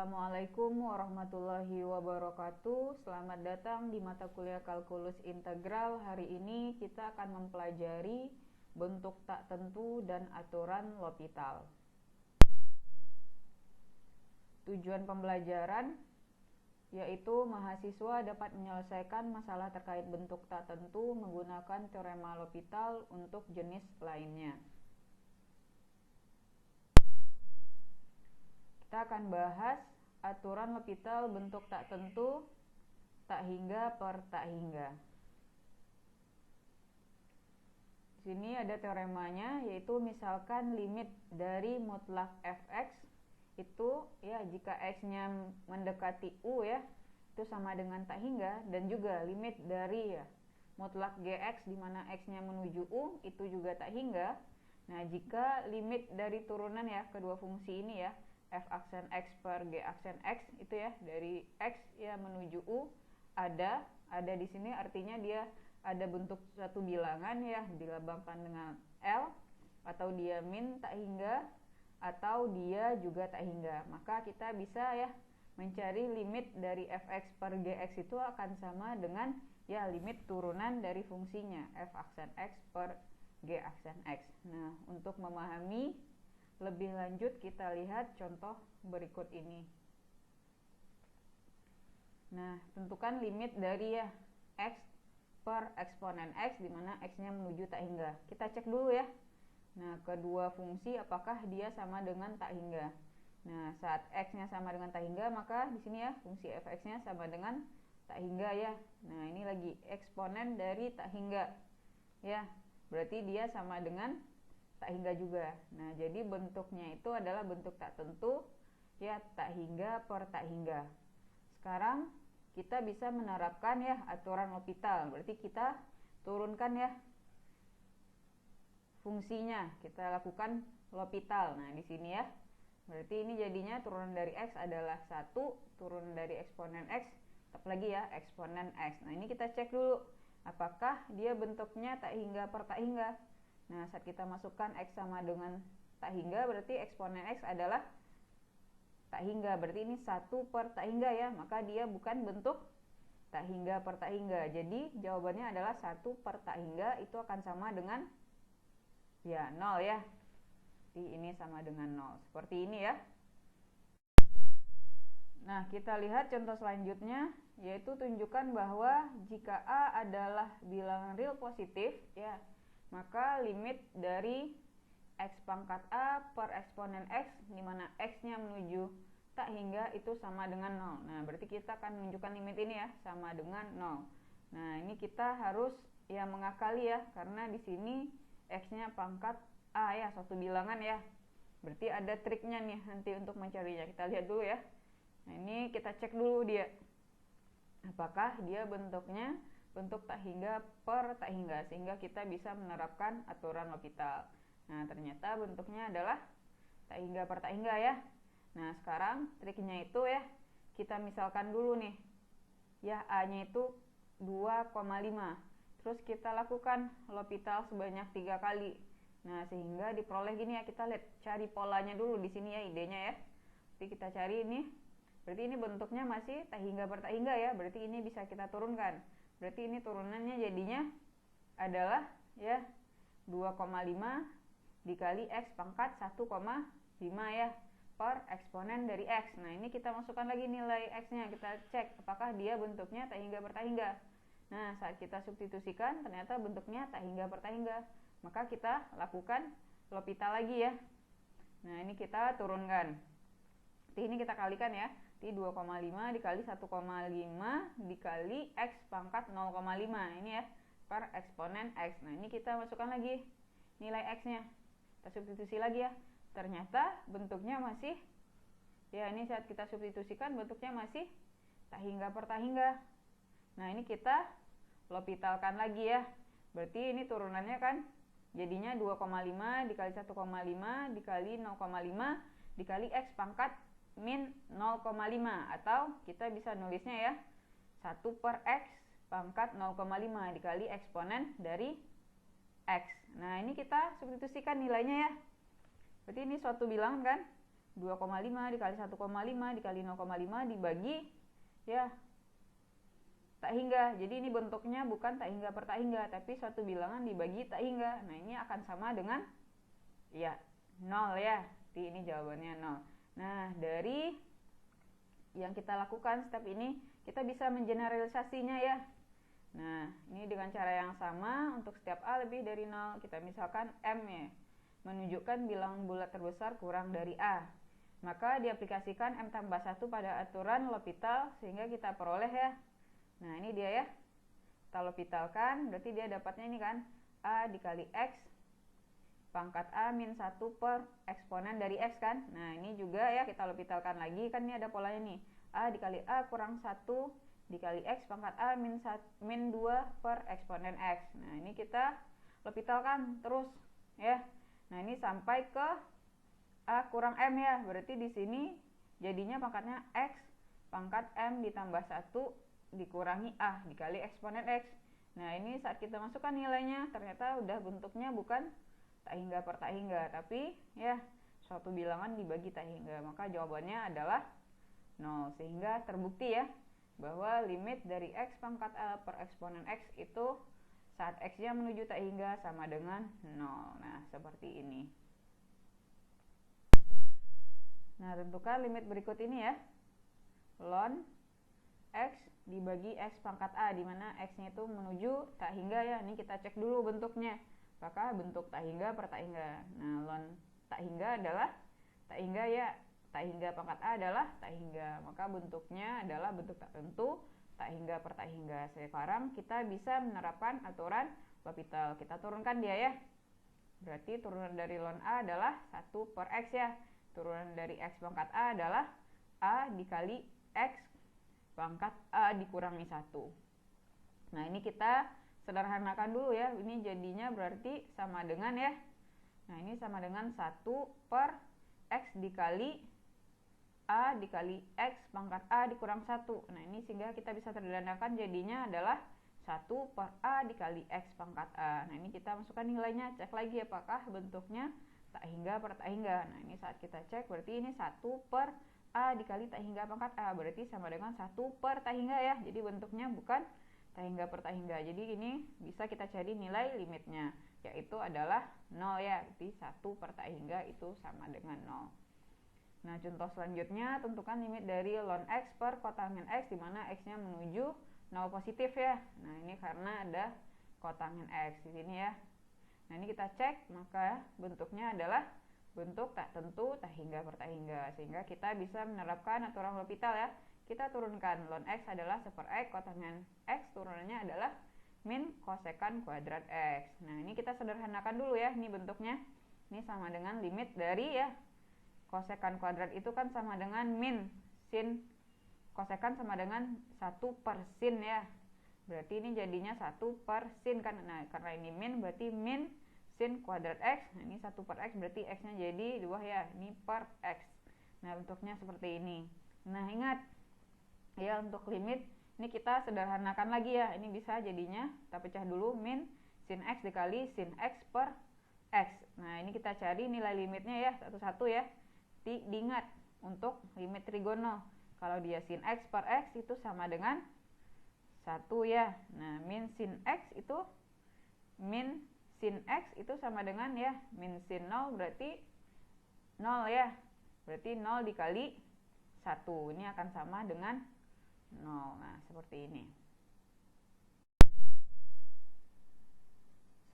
Assalamualaikum warahmatullahi wabarakatuh. Selamat datang di mata kuliah kalkulus integral. Hari ini kita akan mempelajari bentuk tak tentu dan aturan L'Hopital. Tujuan pembelajaran yaitu mahasiswa dapat menyelesaikan masalah terkait bentuk tak tentu menggunakan teorema L'Hopital untuk jenis lainnya. Kita akan bahas aturan L'Hopital bentuk tak tentu, tak hingga per tak hingga. Di sini ada teoremanya, yaitu misalkan limit dari mutlak fx itu ya jika x-nya mendekati u ya, itu sama dengan tak hingga, dan juga limit dari ya mutlak gx di mana x-nya menuju u itu juga tak hingga. Nah, jika limit dari turunan ya kedua fungsi ini ya f aksen x per g aksen x itu ya dari x ya menuju u ada di sini, artinya dia ada bentuk satu bilangan ya dilambangkan dengan L, atau dia min tak hingga atau dia juga tak hingga, maka kita bisa ya mencari limit dari fx per gx itu akan sama dengan ya limit turunan dari fungsinya f aksen x per g aksen x. Nah, untuk memahami lebih lanjut kita lihat contoh berikut ini. Nah, tentukan limit dari ya x per eksponen x di mana x-nya menuju tak hingga. Kita cek dulu ya. Nah, kedua fungsi apakah dia sama dengan tak hingga. Nah, saat x-nya sama dengan tak hingga, maka di sini ya fungsi fx-nya sama dengan tak hingga ya. Nah, ini lagi eksponen dari tak hingga. Ya, berarti dia sama dengan tak hingga juga. Nah, jadi bentuknya itu adalah bentuk tak tentu ya tak hingga per tak hingga. Sekarang kita bisa menerapkan ya aturan L'Hopital. Berarti kita turunkan ya fungsinya, kita lakukan L'Hopital. Nah, di sini ya. Berarti ini jadinya turunan dari x adalah 1, turunan dari eksponen x tetap lagi ya eksponen x. Nah, ini kita cek dulu apakah dia bentuknya tak hingga per tak hingga. Nah, saat kita masukkan x sama dengan tak hingga, berarti eksponen x adalah tak hingga. Berarti ini 1 per tak hingga ya, maka dia bukan bentuk tak hingga per tak hingga. Jadi jawabannya adalah 1 per tak hingga, itu akan sama dengan ya 0 ya. Jadi ini sama dengan 0. Seperti ini ya. Nah, kita lihat contoh selanjutnya, yaitu tunjukkan bahwa jika A adalah bilangan real positif ya, maka limit dari x pangkat A per eksponen x di mana x-nya menuju tak hingga itu sama dengan 0. Nah, berarti kita akan menunjukkan limit ini ya sama dengan 0. Nah, ini kita harus ya mengakali ya, karena di sini x-nya pangkat A ya, suatu bilangan ya. Berarti ada triknya nih nanti untuk mencarinya. Kita lihat dulu ya. Nah, ini kita cek dulu dia. Apakah dia bentuknya bentuk tak hingga per tak hingga, sehingga kita bisa menerapkan aturan L'Hopital. Nah, ternyata bentuknya adalah tak hingga per tak hingga ya. Nah, sekarang triknya itu ya kita misalkan dulu nih ya A-nya itu 2,5. Terus kita lakukan L'Hopital sebanyak 3 kali. Nah, sehingga diperoleh gini ya, kita lihat cari polanya dulu di sini ya idenya ya. Jadi kita cari ini. Berarti ini bentuknya masih tak hingga per tak hingga ya. Berarti ini bisa kita turunkan. Berarti ini turunannya jadinya adalah ya 2,5 dikali x pangkat 1,5 ya per eksponen dari x. Nah, ini kita masukkan lagi nilai x-nya, kita cek apakah dia bentuknya tak hingga per tak hingga. Nah, saat kita substitusikan ternyata bentuknya tak hingga per tak hingga, maka kita lakukan L'Hopital lagi ya. Nah, ini kita turunkan. Ini kita kalikan ya. Jadi 2,5 dikali 1,5 dikali x pangkat 0,5 ini ya per eksponen x. Nah, ini kita masukkan lagi nilai x-nya. Kita substitusi lagi ya. Ternyata bentuknya masih ya, ini saat kita substitusikan bentuknya masih tak hingga per tak hingga. Nah, ini kita L'Hopitalkan lagi ya. Berarti ini turunannya kan jadinya 2,5 dikali 1,5 dikali 0,5 dikali x pangkat min 0,5, atau kita bisa nulisnya ya 1 per x pangkat 0,5 dikali eksponen dari x. Nah, ini kita substitusikan nilainya ya. Berarti ini suatu bilangan kan. 2,5 dikali 1,5 dikali 0,5 dibagi ya tak hingga. Jadi ini bentuknya bukan tak hingga per tak hingga, tapi suatu bilangan dibagi tak hingga. Nah, ini akan sama dengan ya 0 ya. Jadi ini jawabannya 0. Nah, dari yang kita lakukan step ini, kita bisa mengeneralisasinya ya. Nah, ini dengan cara yang sama untuk setiap A lebih dari 0, kita misalkan M ya, menunjukkan bilangan bulat terbesar kurang dari A. Maka diaplikasikan M tambah 1 pada aturan L'Hopital sehingga kita peroleh ya. Nah, ini dia ya. Kita L'Hopitalkan, berarti dia dapatnya ini kan, A dikali X pangkat A min 1 per eksponen dari X kan. Nah, ini juga ya kita L'Hopitalkan lagi, kan ini ada polanya nih. A dikali A kurang 1 dikali X pangkat A min 2 per eksponen X. Nah, ini kita L'Hopitalkan terus ya. Nah, ini sampai ke A kurang M ya, berarti di sini jadinya pangkatnya X pangkat M ditambah 1 dikurangi A dikali eksponen X. Nah, ini saat kita masukkan nilainya ternyata udah bentuknya bukan tak hingga per tak hingga, tapi ya suatu bilangan dibagi tak hingga, maka jawabannya adalah 0. Sehingga terbukti ya bahwa limit dari X pangkat A per eksponen X itu saat X-nya menuju tak hingga sama dengan 0. Nah, seperti ini. Nah, tentukan limit berikut ini ya. Ln X dibagi X pangkat A, di mana X-nya itu menuju tak hingga ya. Ini kita cek dulu bentuknya. Apakah bentuk tak hingga per tak hingga. Nah, ln tak hingga adalah tak hingga ya. Tak hingga pangkat A adalah tak hingga. Maka bentuknya adalah bentuk tak tentu, tak hingga per tak hingga. Sekarang kita bisa menerapkan aturan L'Hopital. Kita turunkan dia ya. Berarti turunan dari ln A adalah 1 per X ya. Turunan dari X pangkat A adalah A dikali X pangkat A dikurangi 1. Nah, ini kita sederhanakan dulu ya. Ini jadinya berarti sama dengan ya. Nah, ini sama dengan 1 per X dikali A dikali X pangkat A dikurang 1. Nah, ini sehingga kita bisa sederhanakan jadinya adalah 1 per A dikali X pangkat A. Nah, ini kita masukkan nilainya, cek lagi apakah bentuknya tak hingga per tak hingga. Nah, ini saat kita cek berarti ini 1 per A dikali tak hingga pangkat A, berarti sama dengan 1 per tak hingga ya. Jadi bentuknya bukan tak hingga per tak hingga. Jadi ini bisa kita cari nilai limitnya, yaitu adalah 0 ya. Berarti 1 per tak hingga itu sama dengan 0. Nah, contoh selanjutnya, tentukan limit dari ln X per kotangen X, di mana X-nya menuju 0 positif ya. Nah, ini karena ada kotangen X di sini ya. Nah, ini kita cek, maka bentuknya adalah bentuk tak tentu tak hingga per tak hingga, sehingga kita bisa menerapkan aturan L'Hopital ya. Kita turunkan ln X adalah 1 per X, kotangen X turunannya adalah min kosekan kuadrat X. Nah, ini kita sederhanakan dulu ya, ini bentuknya. Ini sama dengan limit dari ya, kosekan kuadrat itu kan sama dengan min sin kosekan sama dengan 1 per sin ya. Berarti ini jadinya 1 per sin kan. Nah, karena ini min berarti min sin kuadrat X. Nah, ini 1 per X berarti X-nya jadi 2 ya. Ini per X. Nah, bentuknya seperti ini. Nah, ingat ya, untuk limit ini kita sederhanakan lagi ya. Ini bisa jadinya kita pecah dulu, min sin X dikali sin X per X. Nah, ini kita cari nilai limitnya ya satu-satu ya. Diingat untuk limit trigono, kalau dia sin X per X itu sama dengan 1 ya. Nah, min sin X itu sama dengan ya min sin 0 berarti 0 ya. Berarti 0 dikali 1 ini akan sama dengan 0. Nah, seperti ini.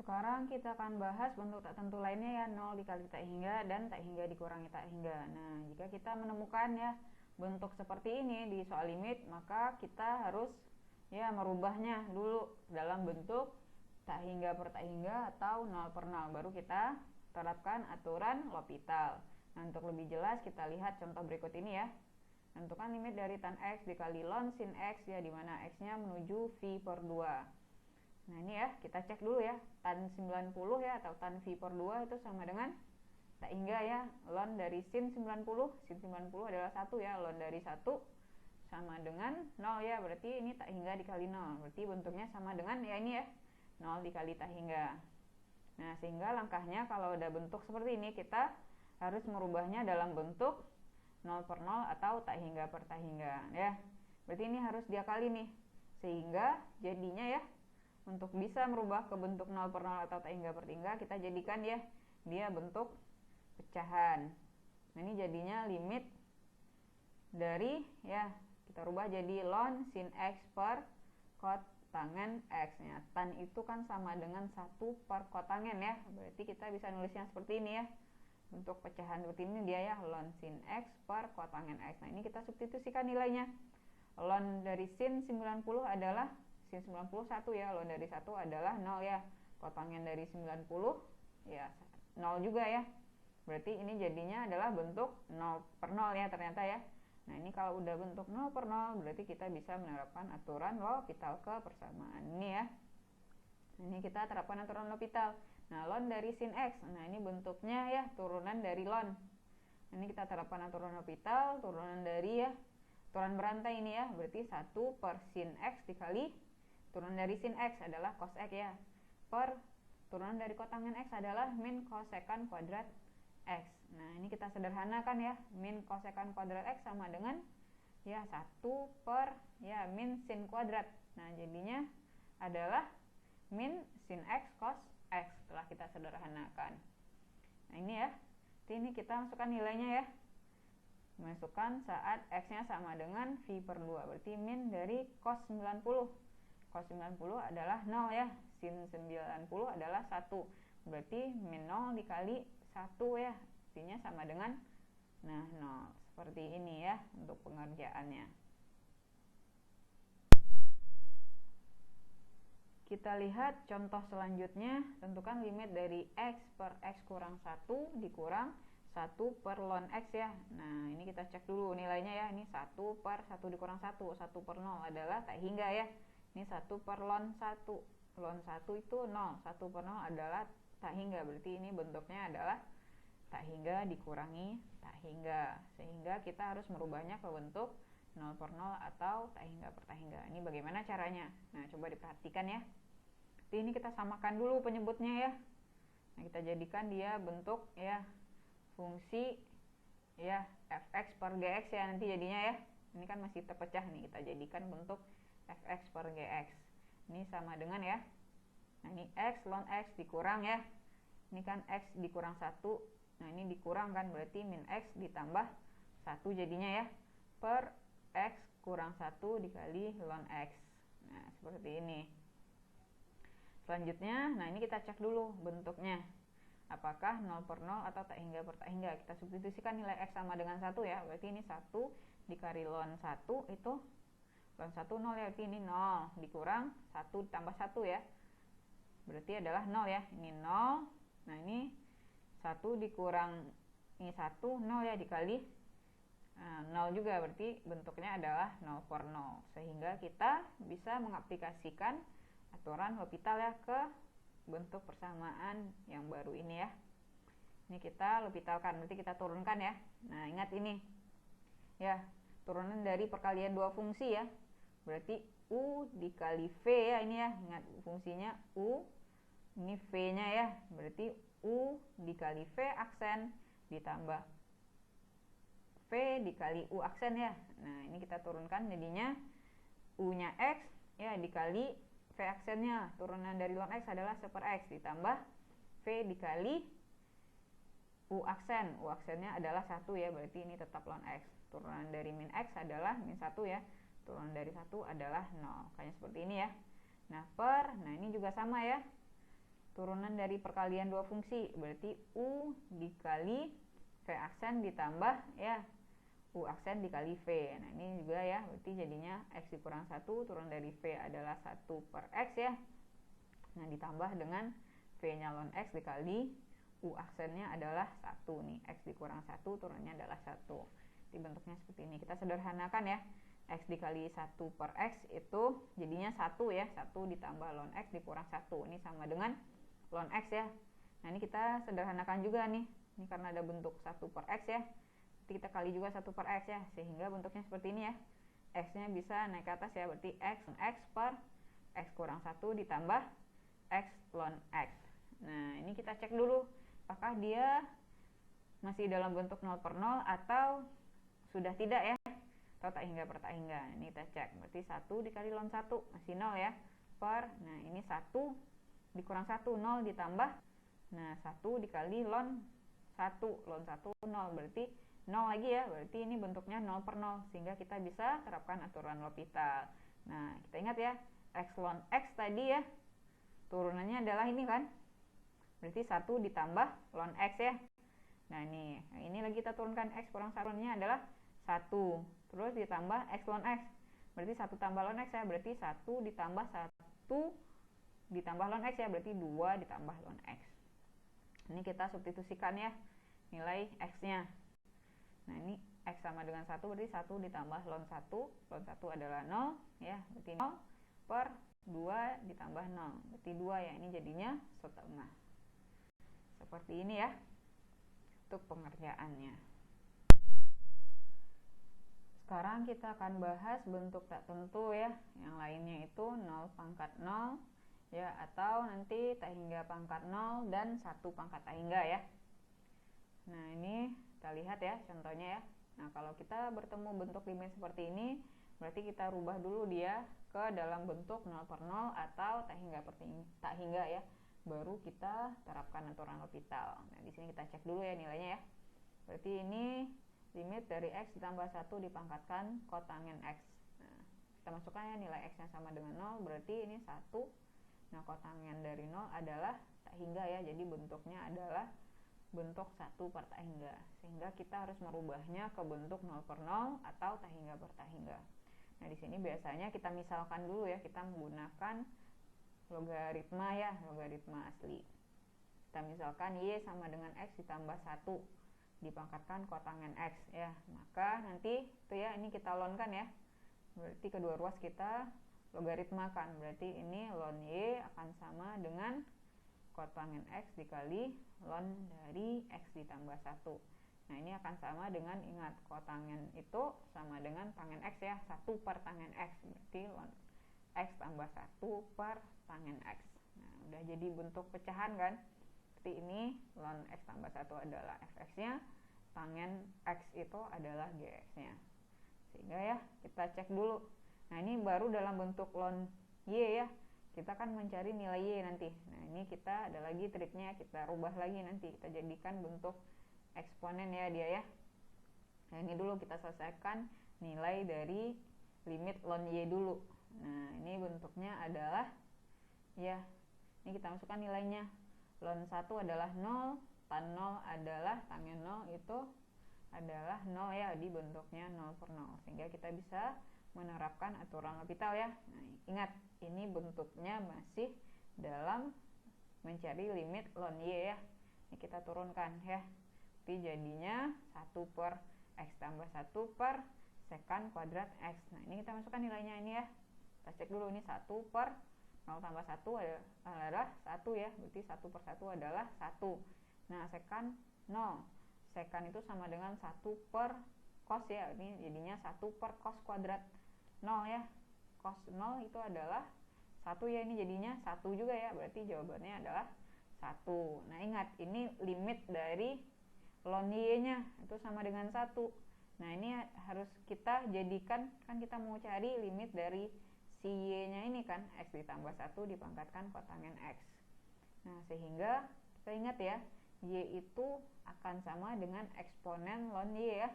Sekarang kita akan bahas bentuk tak tentu lainnya ya, 0 dikali tak hingga dan tak hingga dikurangi tak hingga. Nah, jika kita menemukan ya bentuk seperti ini di soal limit, maka kita harus ya merubahnya dulu dalam bentuk tak hingga per tak hingga atau 0 per 0, baru kita terapkan aturan L'Hopital. Nah, untuk lebih jelas kita lihat contoh berikut ini ya. Tentukan limit dari tan X dikali ln sin X ya, dimana X-nya menuju V per 2. Nah, ini ya, kita cek dulu ya. Tan 90 ya atau tan V per 2 itu sama dengan tak hingga ya. Ln dari sin 90 adalah 1 ya. Ln dari 1 sama dengan 0 ya. Berarti ini tak hingga dikali 0. Berarti bentuknya sama dengan ya ini ya, 0 dikali tak hingga. Nah, sehingga langkahnya kalau udah bentuk seperti ini, kita harus merubahnya dalam bentuk 0 per 0 atau tak hingga per tak hingga ya. Berarti ini harus diakali nih, sehingga jadinya ya untuk bisa merubah ke bentuk 0 per 0 atau tak hingga per tak hingga, kita jadikan ya dia bentuk pecahan. Nah ini jadinya limit dari ya, kita rubah jadi ln sin X per kotangen X nya. Tan itu kan sama dengan 1 per kotangen ya, berarti kita bisa nulisnya seperti ini ya. Bentuk pecahan seperti ini dia ya, ln sin X per kotangen X. Nah ini kita substitusikan nilainya. Ln dari sin 90 adalah sin 90 1 ya, ln dari 1 adalah 0 ya. Kotangen dari 90 ya 0 juga ya. Berarti ini jadinya adalah bentuk 0 per 0 ya ternyata ya. Nah ini kalau udah bentuk 0 per 0 berarti kita bisa menerapkan aturan L'Hopital ke persamaan ini ya. Ini kita terapkan aturan L'Hopital. Nah ln dari sin X, nah ini bentuknya ya turunan dari ln. Ini kita terapkan aturan L'Hopital, turunan dari ya aturan berantai ini ya, berarti 1 per sin X dikali turunan dari sin X adalah cos X ya, per turunan dari kotangen X adalah min kosekan kuadrat X. Nah ini kita sederhanakan ya, min kosekan kuadrat X sama dengan ya 1 per ya min sin kuadrat. Nah jadinya adalah min sin X cos X setelah kita sederhanakan. Nah ini ya, ini kita masukkan nilainya ya, masukkan saat X nya sama dengan V per 2, berarti min dari cos 90. Cos 90 adalah 0 ya, sin 90 adalah 1, berarti min 0 dikali 1 ya, artinya sama dengan 0. Seperti ini ya untuk pengerjaannya. Kita lihat contoh selanjutnya, tentukan limit dari X per X kurang 1 dikurang 1 per ln X ya. Nah ini kita cek dulu nilainya ya, ini 1 per 1 dikurang 1, 1 per 0 adalah tak hingga ya. Ini 1 per ln 1, ln 1 itu 0, 1 per 0 adalah tak hingga, berarti ini bentuknya adalah tak hingga dikurangi tak hingga, sehingga kita harus merubahnya ke bentuk 0 per 0 atau tak hingga per tak hingga. Ini bagaimana caranya? Nah coba diperhatikan ya. Jadi ini kita samakan dulu penyebutnya ya. Nah kita jadikan dia bentuk ya fungsi ya fx per gx ya nanti jadinya ya. Ini kan masih terpecah nih, kita jadikan bentuk fx per gx. Ini sama dengan ya, nah ini x ln x dikurang ya, ini kan x dikurang 1, nah ini dikurang kan, berarti min x ditambah 1 jadinya ya, per x kurang 1 dikali ln x. Nah seperti ini. Selanjutnya, nah ini kita cek dulu bentuknya, apakah 0 per 0 atau tak hingga per tak hingga. Kita substitusikan nilai X sama dengan 1 ya, berarti ini 1 dikali ln 1 itu ln 1 0 ya, berarti ini 0 dikurang 1 tambah 1 ya, berarti adalah 0 ya, ini 0. Nah ini 1 dikurang ini 1, 0 ya, dikali 0 juga, berarti bentuknya adalah 0 per 0, sehingga kita bisa mengaplikasikan aturan L'Hopital ya ke bentuk persamaan yang baru ini ya. Ini kita L'Hopitalkan, berarti kita turunkan ya. Nah ingat ini ya, turunan dari perkalian dua fungsi ya, berarti U dikali V ya, ini ya, ingat fungsinya U, ini V nya ya, berarti U dikali V aksen ditambah V dikali U aksen ya. Nah ini kita turunkan, jadinya U nya X ya dikali V aksennya, turunan dari ln X adalah 1 per X ditambah V dikali U aksen, U aksennya adalah 1 ya, berarti ini tetap ln X. Turunan dari min X adalah min 1 ya, turunan dari 1 adalah 0, kayaknya seperti ini ya. Nah nah ini juga sama ya, turunan dari perkalian dua fungsi, berarti U dikali V aksen ditambah ya U aksen dikali V. Nah ini juga ya, berarti jadinya X dikurang 1, turunan dari V adalah 1 per X ya. Nah ditambah dengan V nya ln X dikali U aksennya adalah 1 nih, X dikurang 1, turunannya adalah 1. Jadi bentuknya seperti ini, kita sederhanakan ya, X dikali 1 per X itu jadinya 1 ya, 1 ditambah ln X dikurang 1, ini sama dengan ln X ya. Nah ini kita sederhanakan juga nih, ini karena ada bentuk 1 per X ya, kita kali juga 1 per X ya, sehingga bentuknya seperti ini ya, X nya bisa naik ke atas ya, berarti X per X kurang 1 ditambah X ln X. Nah ini kita cek dulu apakah dia masih dalam bentuk 0 per 0 atau sudah tidak ya, atau tak hingga per tak hingga. Ini kita cek, berarti 1 dikali ln 1 masih 0 ya, per, nah ini 1 dikurang 1, 0 ditambah, nah 1 dikali ln 1, ln 1 0, berarti 0 lagi ya, berarti ini bentuknya 0 per 0, sehingga kita bisa terapkan aturan L'Hopital. Nah, kita ingat ya, x ln x tadi ya, turunannya adalah ini kan, berarti 1 ditambah ln x ya. Nah ini lagi kita turunkan, x kurang 1-nya adalah 1, terus ditambah x ln x, berarti 1 tambah ln x ya, berarti 1 ditambah 1 ditambah ln x ya, berarti 2 ditambah ln x. Ini kita substitusikan ya nilai x nya. Nah ini x sama dengan 1, berarti 1 ditambah ln 1, ln 1 adalah 0 ya, berarti 0 per 2 ditambah 0, berarti 2 ya, ini jadinya setengah. Seperti ini ya untuk pengerjaannya. Sekarang kita akan bahas bentuk tak tentu ya, yang lainnya itu 0 pangkat 0 ya, atau nanti tak hingga pangkat 0 dan 1 pangkat tak hingga ya. Nah ini kita lihat ya contohnya ya. Nah kalau kita bertemu bentuk limit seperti ini, berarti kita rubah dulu dia ke dalam bentuk 0 per 0 atau tak hingga per tak hingga ya, baru kita terapkan aturan L'Hopital. Nah di sini kita cek dulu ya nilainya ya. Berarti ini limit dari x ditambah 1 dipangkatkan kotangen x. Nah, kita masukkan ya nilai x yang sama dengan 0, berarti ini 1. Nah kotangen dari 0 adalah tak hingga ya, jadi bentuknya adalah bentuk 1 per tak hingga, sehingga kita harus merubahnya ke bentuk 0 per 0 atau tak hingga per tak hingga. Nah di sini biasanya kita misalkan dulu ya, kita menggunakan logaritma ya, logaritma asli. Kita misalkan y sama dengan x ditambah 1 dipangkatkan kotangen x ya, maka nanti itu ya, ini kita lonkan ya, berarti kedua ruas kita logaritmakan, berarti ini ln y akan sama dengan kotangen x dikali ln dari x ditambah 1. Nah ini akan sama dengan, ingat kotangen itu sama dengan tangen x ya, 1 per tangen x, berarti ln x tambah 1 per tangen x. Nah udah jadi bentuk pecahan kan, seperti ini, ln x tambah 1 adalah fx nya, tangen x itu adalah gx nya, sehingga ya kita cek dulu. Nah ini baru dalam bentuk ln y ya, kita kan mencari nilai y nanti. Nah ini kita ada lagi triknya, kita rubah lagi nanti, kita jadikan bentuk eksponen ya dia ya. Nah ini dulu kita selesaikan nilai dari limit ln y dulu. Nah ini bentuknya adalah ya, ini kita masukkan nilainya, ln 1 adalah 0, tan 0 adalah tangen 0 itu adalah 0 ya, di bentuknya 0 per 0, sehingga kita bisa menerapkan aturan L'Hopital ya. Nah, ingat ini bentuknya masih dalam mencari limit ln y ya. Ini kita turunkan ya, jadi jadinya 1 per x tambah 1 per sekan kuadrat x. Nah ini kita masukkan nilainya ini ya, kita cek dulu, ini 1 per 0 tambah 1 adalah 1 ya, berarti 1 per 1 adalah 1. Nah sekan 0, sekan itu sama dengan 1 per cos ya, ini jadinya 1 per cos kuadrat 0 ya, cos 0 itu adalah 1 ya, ini jadinya 1 juga ya, berarti jawabannya adalah 1. Nah ingat ini limit dari ln y nya itu sama dengan 1. Nah ini harus kita jadikan, kan kita mau cari limit dari si y nya ini kan, x ditambah 1 dipangkatkan kotangen x. Nah sehingga kita ingat ya, y itu akan sama dengan eksponen ln y ya,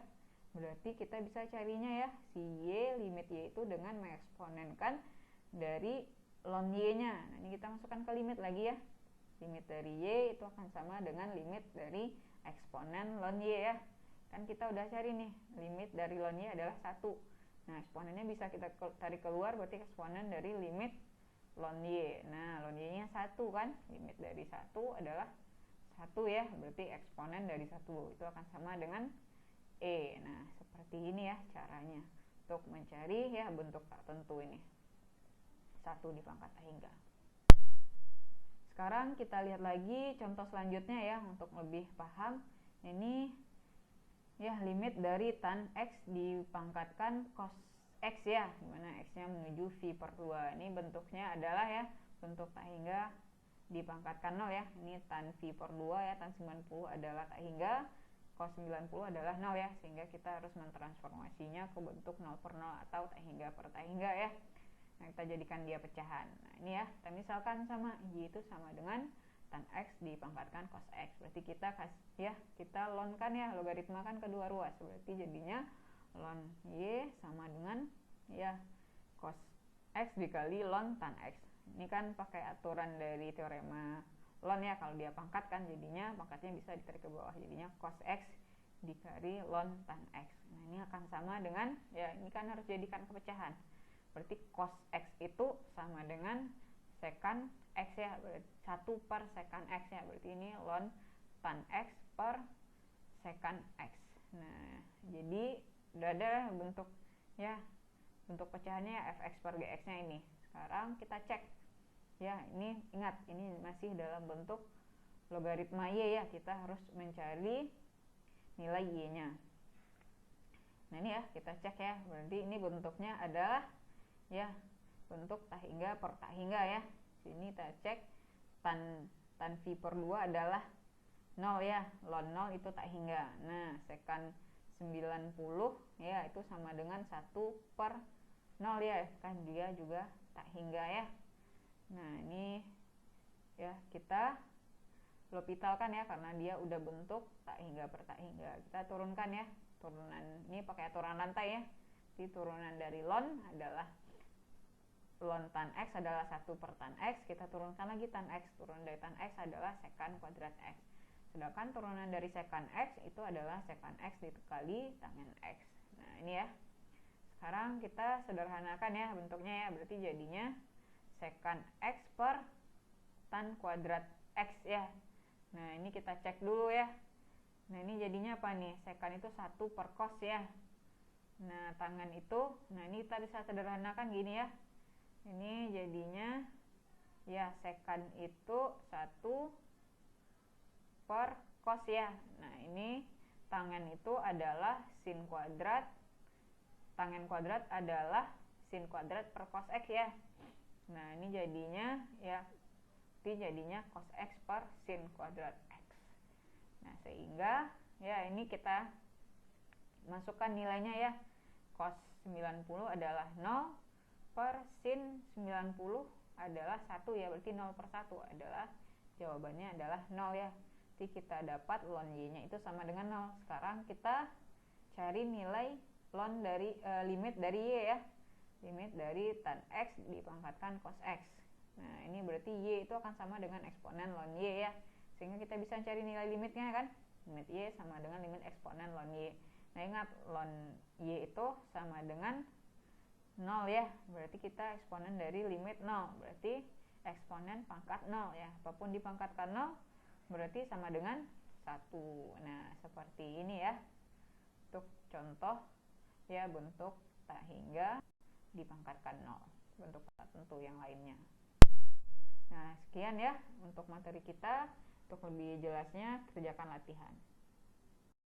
berarti kita bisa carinya ya, si y, limit y itu dengan mengeksponenkan dari ln y nya. Nah ini kita masukkan ke limit lagi ya, limit dari y itu akan sama dengan limit dari eksponen ln y ya, kan kita udah cari nih, limit dari ln y adalah 1. Nah eksponennya bisa kita tarik keluar, berarti eksponen dari limit ln y. Nah ln y nya 1 kan, limit dari 1 adalah 1 ya, berarti eksponen dari 1 itu akan sama dengan e. Nah seperti ini ya caranya untuk mencari ya bentuk tak tentu ini, 1 dipangkat tak hingga. Sekarang kita lihat lagi contoh selanjutnya ya, untuk lebih paham. Ini ya limit dari tan x dipangkatkan cos x ya, dimana x nya menuju v per 2. Ini bentuknya adalah ya bentuk tak hingga dipangkatkan 0 ya, ini tan v per 2 ya, tan 90 adalah tak hingga, cos 90 adalah 0 ya, sehingga kita harus mentransformasinya ke bentuk 0 per 0 atau tak hingga per tak hingga ya. Nah, kita jadikan dia pecahan. Nah, ini ya, kita misalkan sama Y itu sama dengan tan X dipangkatkan cos X. Berarti kita kita lonkan ya, logaritmakan kedua ruas. Berarti jadinya ln Y sama dengan ya cos X dikali ln tan X. Ini kan pakai aturan dari teorema ln ya, kalau dia pangkat kan jadinya pangkatnya bisa ditarik ke bawah, jadinya cos X dikali ln tan X. Nah, ini akan sama dengan ya, ini kan harus jadikan kepecahan. Berarti cos X itu sama dengan secant X ya, berarti 1 per secant X ya. Berarti ini ln tan X per secant X. Nah, jadi udah ada bentuk ya, bentuk pecahannya ya, fx per gx nya ini. Sekarang kita cek ya, ini ingat ini masih dalam bentuk logaritma y ya, kita harus mencari nilai y nya. Nah, ini ya kita cek ya, berarti ini bentuknya adalah ya bentuk tak hingga per tak hingga ya. Sini kita cek tan V per 2 adalah 0 ya, ln 0 itu tak hingga. Nah, secant 90 ya itu sama dengan 1 per 0 ya, kan dia juga tak hingga ya. Nah, ini ya kita L'Hopital ya, karena dia udah bentuk tak hingga per tak hingga. Kita turunkan ya, turunan ini pakai aturan rantai ya. Jadi turunan dari ln adalah ln tan X adalah 1 per tan X, kita turunkan lagi tan X, turunan dari tan X adalah secant kuadrat X. Sedangkan turunan dari secant X itu adalah secant X dikali tangen X. Nah, ini ya. Sekarang kita sederhanakan ya bentuknya ya, berarti jadinya secant X per tan kuadrat X ya. Nah, ini kita cek dulu ya. Nah, ini jadinya apa nih? Secant itu 1 per cos ya. Nah, tangan itu, nah ini kita bisa sederhanakan gini ya. Ini jadinya ya secant itu 1 per cos ya. Nah, ini tangen itu adalah sin kuadrat, tangen kuadrat adalah sin kuadrat per cos X ya. Nah, ini jadinya ya, ini jadinya cos X per sin kuadrat X. Nah, sehingga ya ini kita masukkan nilainya ya. Cos 90 adalah 0 per sin 90 adalah 1 ya, berarti 0 per 1 adalah jawabannya adalah 0 ya. Jadi kita dapat ln y-nya itu sama dengan 0. Sekarang kita cari nilai ln dari limit dari y ya. Limit dari tan X dipangkatkan cos X. Nah, ini berarti y itu akan sama dengan eksponen ln y ya. Sehingga kita bisa cari nilai limitnya kan. Limit y sama dengan limit eksponen ln y. Nah, ingat ln y itu sama dengan 0 ya. Berarti kita eksponen dari limit 0. Berarti eksponen pangkat 0 ya. Apapun dipangkatkan 0 berarti sama dengan 1. Nah, seperti ini ya. Untuk contoh ya, bentuk tak hingga dipangkatkan 0. Bentuk tertentu yang lainnya. Nah, sekian ya untuk materi kita. Untuk lebih jelasnya kerjakan latihan.